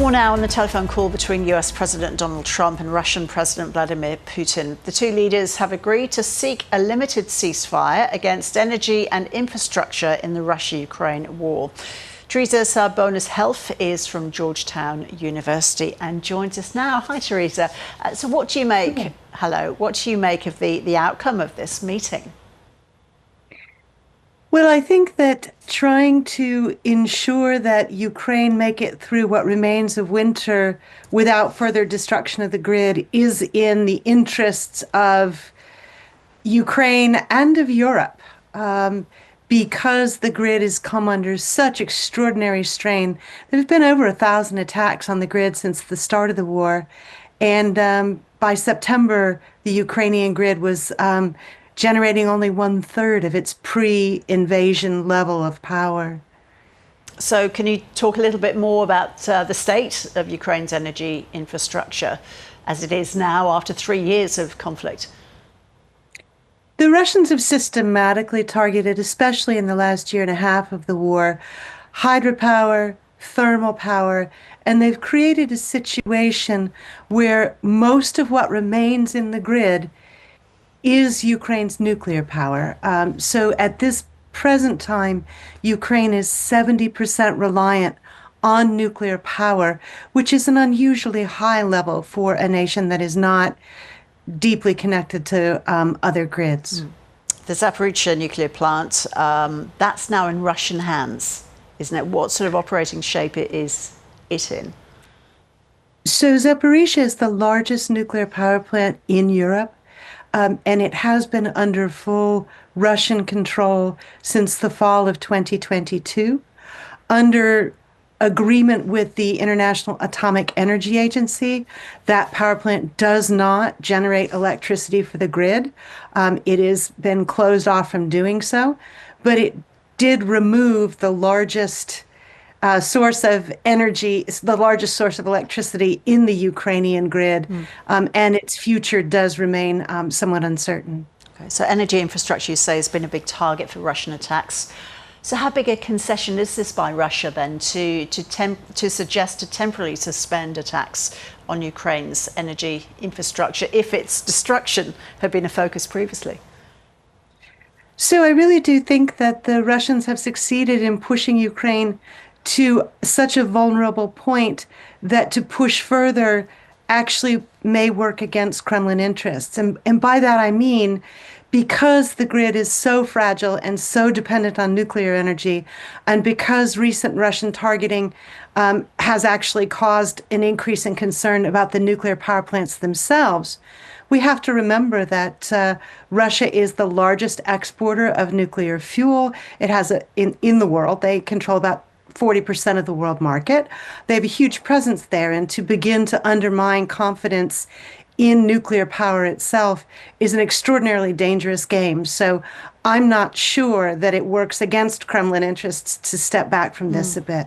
More now on the telephone call between US President Donald Trump and Russian President Vladimir Putin. The two leaders have agreed to seek a limited ceasefire against energy and infrastructure in the Russia-Ukraine war. Teresa Sabonis-Helf is from Georgetown University and joins us now. Hi, Teresa. So what do you make, what do you make of the outcome of this meeting? Well, I think that trying to ensure that Ukraine make it through what remains of winter without further destruction of the grid is in the interests of Ukraine and of Europe, because the grid has come under such extraordinary strain. There have been over 1,000 attacks on the grid since the start of the war, and by September, the Ukrainian grid was generating only 1/3 of its pre-invasion level of power. So can you talk a little bit more about the state of Ukraine's energy infrastructure as it is now after 3 years of conflict? The Russians have systematically targeted, especially in the last year and a half of the war, hydropower, thermal power, and they've created a situation where most of what remains in the grid is Ukraine's nuclear power. So at this present time, Ukraine is 70% reliant on nuclear power, which is an unusually high level for a nation that is not deeply connected to other grids. The Zaporizhzhia nuclear plant, that's now in Russian hands, isn't it? What sort of operating shape is it in? So Zaporizhzhia is the largest nuclear power plant in Europe. And it has been under full Russian control since the fall of 2022, under agreement with the International Atomic Energy Agency. That power plant does not generate electricity for the grid. It has been closed off from doing so, but it did remove the largest source of energy, the largest source of electricity in the Ukrainian grid, and its future does remain somewhat uncertain. Okay, so energy infrastructure, you say, has been a big target for Russian attacks. So how big a concession is this by Russia then to suggest to temporarily suspend attacks on Ukraine's energy infrastructure if its destruction had been a focus previously? So I really do think that the Russians have succeeded in pushing Ukraine to such a vulnerable point that to push further actually may work against Kremlin interests. And by that I mean, because the grid is so fragile and so dependent on nuclear energy, and because recent Russian targeting has actually caused an increase in concern about the nuclear power plants themselves, we have to remember that Russia is the largest exporter of nuclear fuel. It has in the world. They control about 40% of the world market. They have a huge presence there, and to begin to undermine confidence in nuclear power itself is an extraordinarily dangerous game. So I'm not sure that it works against Kremlin interests to step back from this a bit.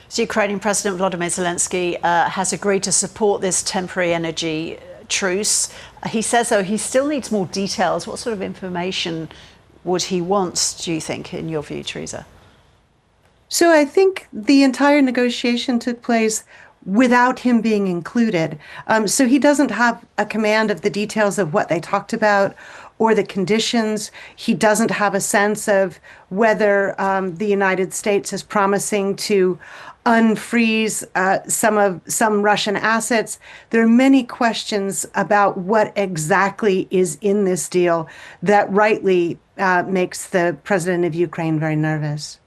So Ukrainian President Volodymyr Zelensky has agreed to support this temporary energy truce. He says, though, he still needs more details. What sort of information would he want, do you think, in your view, Teresa? So I think the entire negotiation took place without him being included. So he doesn't have a command of the details of what they talked about or the conditions. He doesn't have a sense of whether the United States is promising to unfreeze some Russian assets. There are many questions about what exactly is in this deal that rightly makes the president of Ukraine very nervous.